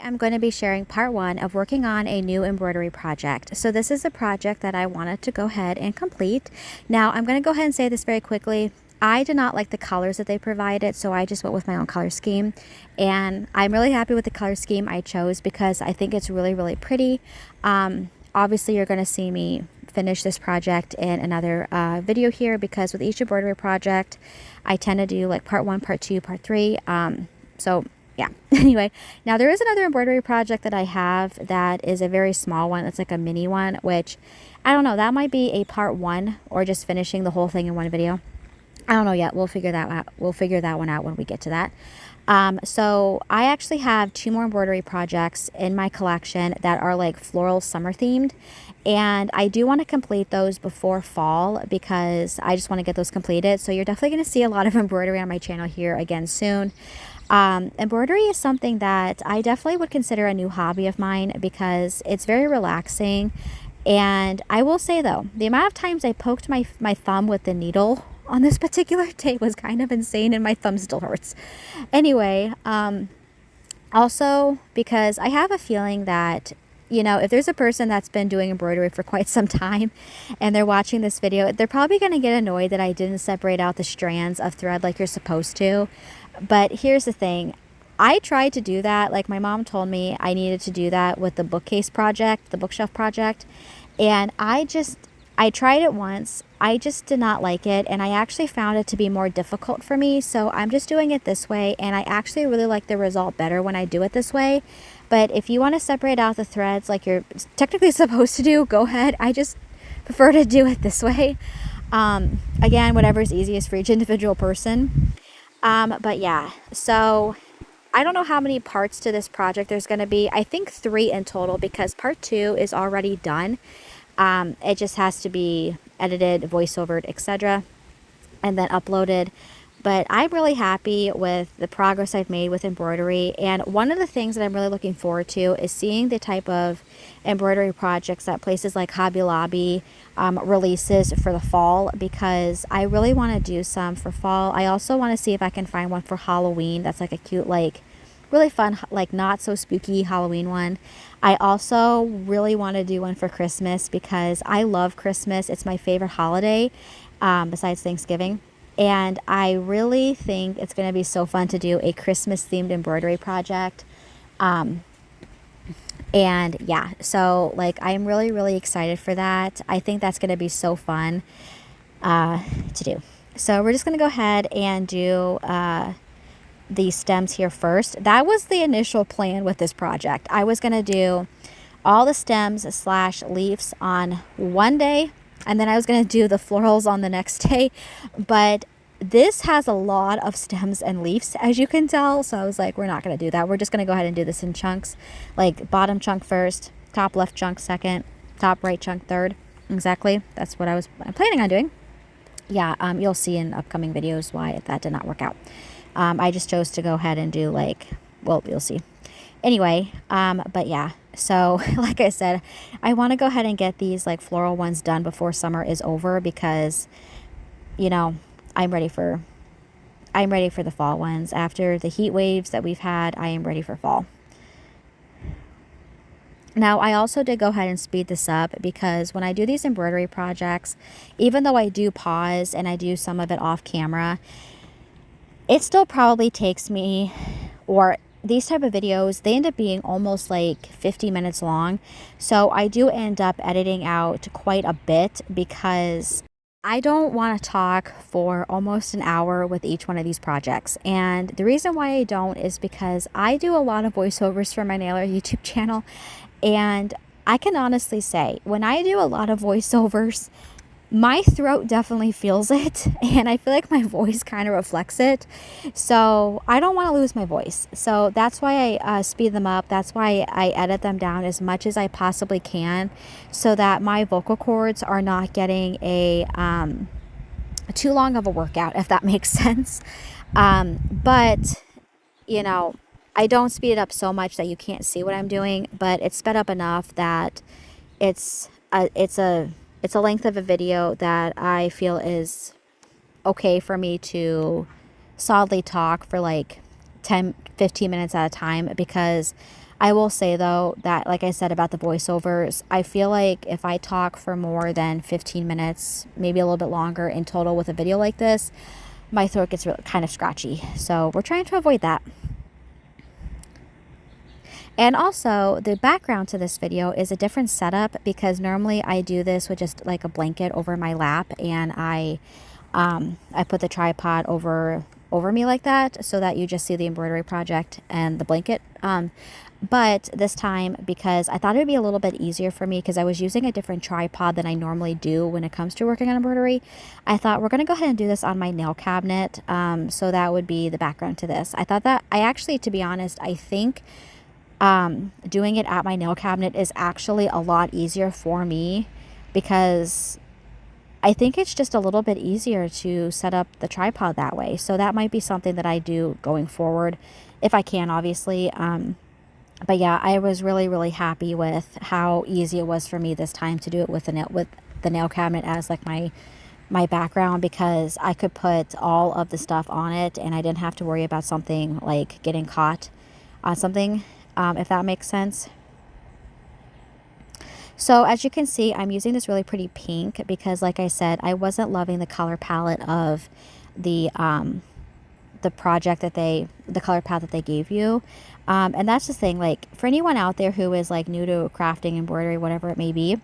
I'm going to be sharing part one of working on a new embroidery project. So this is a project that I wanted to go ahead and complete. Now I'm going to go ahead and say this very quickly. I did not like the colors that they provided, so I just went with my own color scheme. And I'm really happy with the color scheme I chose because I think it's really, really pretty. Obviously, you're going to see me finish this project in another video here because with each embroidery project, I tend to do like part one, part two, part three. So yeah, anyway, now there is another embroidery project that I have that is a very small one. It's like a mini one, which I don't know, that might be a part one or just finishing the whole thing in one video. I don't know yet. We'll figure that out. We'll figure that one out when we get to that. So I actually have two more embroidery projects in my collection that are like floral summer themed. And I do want to complete those before fall because I just want to get those completed. So you're definitely going to see a lot of embroidery on my channel here again soon. Embroidery is something that I definitely would consider a new hobby of mine because it's very relaxing. And I will say though, the amount of times I poked my thumb with the needle on this particular day was kind of insane and my thumb still hurts. Anyway, also because I have a feeling that, you know, if there's a person that's been doing embroidery for quite some time and they're watching this video, they're probably going to get annoyed that I didn't separate out the strands of thread like you're supposed to. But here's the thing. I tried to do that. Like my mom told me I needed to do that with the bookcase project, the bookshelf project. And I tried it once. I just did not like it. And I actually found it to be more difficult for me. So I'm just doing it this way. And I actually really like the result better when I do it this way. But if you want to separate out the threads like you're technically supposed to do, go ahead. I just prefer to do it this way. Again, whatever's easiest for each individual person. But yeah, so I don't know how many parts to this project there's going to be. I think 3 in total because part 2 is already done. It just has to be edited, voiceovered, etc. and then uploaded. But I'm really happy with the progress I've made with embroidery. And one of the things that I'm really looking forward to is seeing the type of embroidery projects that places like Hobby Lobby releases for the fall, because I really want to do some for fall. I also want to see if I can find one for Halloween that's like a cute, like really fun, like not so spooky Halloween one. I also really want to do one for Christmas because I love Christmas. It's my favorite holiday besides Thanksgiving. And I really think it's going to be so fun to do a Christmas themed embroidery project. And yeah, so like I'm really, really excited for that. I think that's going to be so fun to do. So we're just going to go ahead and do the stems here first. That was the initial plan with this project. I was going to do all the stems / leaves on one day, and then I was going to do the florals on the next day. But this has a lot of stems and leaves, as you can tell. So I was like, we're not going to do that. We're just going to go ahead and do this in chunks, like bottom chunk first, top left chunk second, top right chunk third. Exactly. That's what I'm planning on doing. Yeah, you'll see in upcoming videos why that did not work out. I just chose to go ahead and do like, well, you'll see. Anyway, but yeah, so like I said, I want to go ahead and get these like floral ones done before summer is over because, you know, I'm ready for the fall ones. After the heat waves that we've had, I am ready for fall. Now, I also did go ahead and speed this up because when I do these embroidery projects, even though I do pause and I do some of it off camera, it still probably takes me, or these type of videos, they end up being almost like 50 minutes long. So I do end up editing out quite a bit because I don't want to talk for almost an hour with each one of these projects. And the reason why I don't is because I do a lot of voiceovers for my Nailer YouTube channel. And I can honestly say, when I do a lot of voiceovers, my throat definitely feels it, and I feel like my voice kind of reflects it. So I don't want to lose my voice. So that's why I speed them up. That's why I edit them down as much as I possibly can so that my vocal cords are not getting a too long of a workout, if that makes sense. But, you know, I don't speed it up so much that you can't see what I'm doing, but it's sped up enough that it's a length of a video that I feel is okay for me to solidly talk for like 10, 15 minutes at a time, because I will say though that, like I said about the voiceovers, I feel like if I talk for more than 15 minutes, maybe a little bit longer in total with a video like this, my throat gets really kind of scratchy. So we're trying to avoid that. And also, the background to this video is a different setup, because normally I do this with just like a blanket over my lap, and I put the tripod over me like that, so that you just see the embroidery project and the blanket. But this time, because I thought it would be a little bit easier for me, because I was using a different tripod than I normally do when it comes to working on embroidery, I thought we're going to go ahead and do this on my nail cabinet. So that would be the background to this. I thought that, I actually, to be honest, I think doing it at my nail cabinet is actually a lot easier for me, because I think it's just a little bit easier to set up the tripod that way. So that might be something that I do going forward, if I can, obviously. But yeah, I was really, really happy with how easy it was for me this time to do it with the nail cabinet as like my background, because I could put all of the stuff on it and I didn't have to worry about something like getting caught on something, if that makes sense. So as you can see, I'm using this really pretty pink because, like I said, I wasn't loving the color palette of the project that the color palette that they gave you. And that's the thing, like, for anyone out there who is like new to crafting, embroidery, whatever it may be,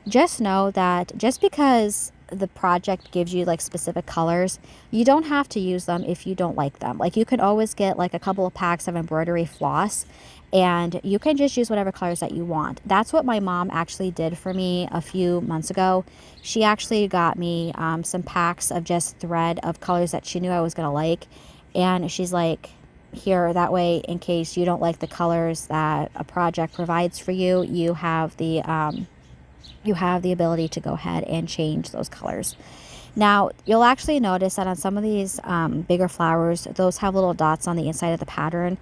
just know that just because the project gives you like specific colors, you don't have to use them if you don't like them. Like, you can always get like a couple of packs of embroidery floss, and you can just use whatever colors that you want. That's what my mom actually did for me a few months ago. She actually got me some packs of just thread of colors that she knew I was gonna like, and she's like, here, that way, in case you don't like the colors that a project provides for you, you have the ability to go ahead and change those colors. Now, you'll actually notice that on some of these bigger flowers, those have little dots on the inside of the pattern.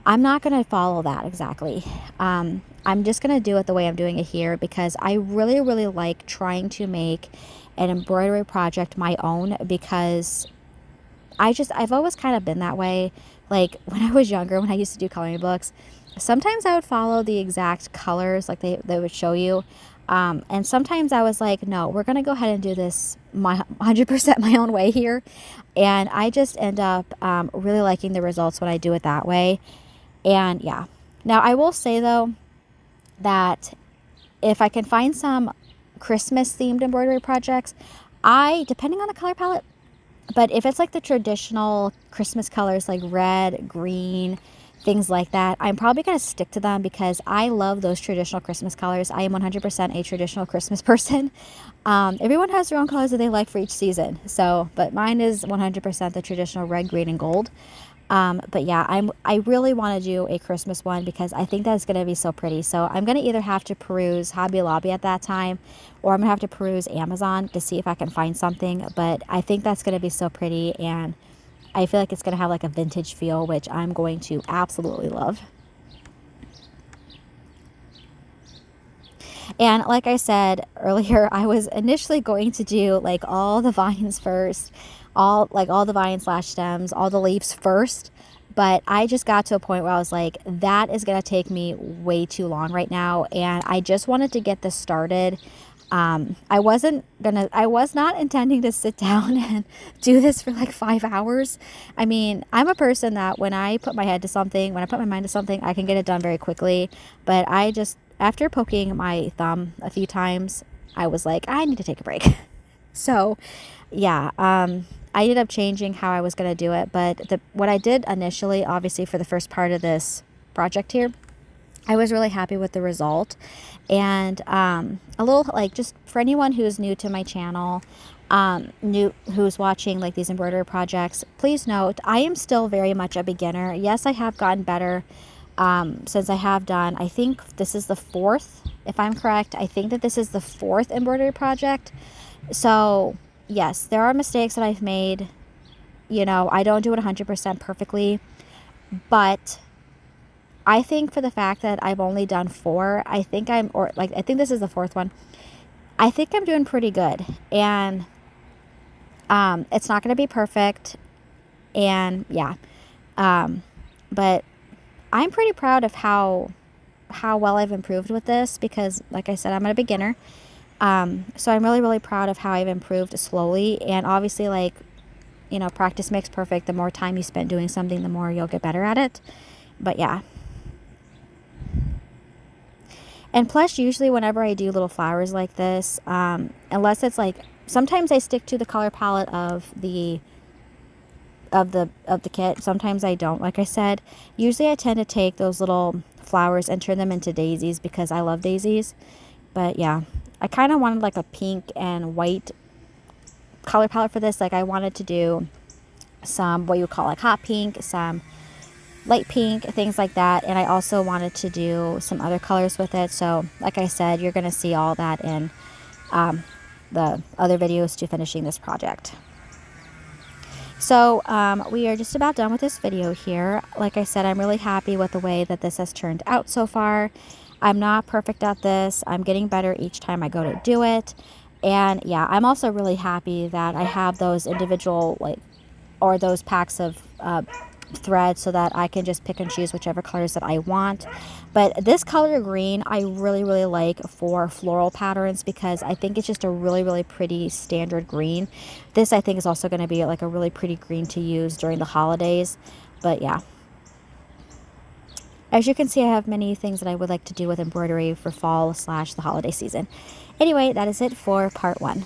I'm not going to follow that exactly. I'm just going to do it the way I'm doing it here, because I really, really like trying to make an embroidery project my own, because I've always kind of been that way. Like, when I was younger, when I used to do coloring books, sometimes I would follow the exact colors like they would show you. And sometimes I was like, no, we're going to go ahead and do this 100% my own way here. And I just end up really liking the results when I do it that way. And yeah. Now, I will say, though, that if I can find some Christmas themed embroidery projects, depending on the color palette, but if it's like the traditional Christmas colors like red, green, things like that, I'm probably going to stick to them, because I love those traditional Christmas colors. I am 100% a traditional Christmas person. Everyone has their own colors that they like for each season. So, but mine is 100% the traditional red, green, and gold. But yeah, I really want to do a Christmas one, because I think that's going to be so pretty. So I'm going to either have to peruse Hobby Lobby at that time, or I'm going to have to peruse Amazon to see if I can find something. But I think that's going to be so pretty, and I feel like it's going to have like a vintage feel, which I'm going to absolutely love. And like I said earlier, I was initially going to do like all the vines first, all the vines / stems, all the leaves first. But I just got to a point where I was like, that is going to take me way too long right now. And I just wanted to get this started. I was not intending to sit down and do this for like 5 hours. I mean, I'm a person that when I put my mind to something, I can get it done very quickly. But after poking my thumb a few times, I was like, I need to take a break. So yeah, I ended up changing how I was going to do it. But what I did initially, obviously for the first part of this project here, I was really happy with the result. And a little, like, just for anyone who's new to my channel, who's watching like these embroidery projects, please note, I am still very much a beginner. Yes, I have gotten better since I have done, I think this is the 4th, if I'm correct. I think that this is the 4th embroidery project. So yes, there are mistakes that I've made. You know, I don't do it 100% perfectly, but I think for the fact that I've only done 4, I think this is the 4th one. I think I'm doing pretty good. And it's not going to be perfect. And yeah, But I'm pretty proud of how well I've improved with this, because like I said, I'm a beginner. So I'm really, really proud of how I've improved slowly. And obviously, like, you know, practice makes perfect. The more time you spend doing something, the more you'll get better at it. But yeah. And plus, usually whenever I do little flowers like this, unless it's like, sometimes I stick to the color palette of the kit. Sometimes I don't. Like I said, usually I tend to take those little flowers and turn them into daisies because I love daisies. But yeah, I kind of wanted like a pink and white color palette for this. Like, I wanted to do some, what you would call like hot pink, some light pink, things like that. And I also wanted to do some other colors with it. So like I said, you're going to see all that in the other videos to finishing this project. So we are just about done with this video here. Like I said, I'm really happy with the way that this has turned out so far. I'm not perfect at this. I'm getting better each time I go to do it. And yeah, I'm also really happy that I have those individual, like, or those packs of thread, so that I can just pick and choose whichever colors that I want. But this color green I really, really like for floral patterns, because I think it's just a really, really pretty standard green. This I think is also going to be like a really pretty green to use during the holidays. But yeah, as you can see, I have many things that I would like to do with embroidery for fall / the holiday season. Anyway, that is it for part 1.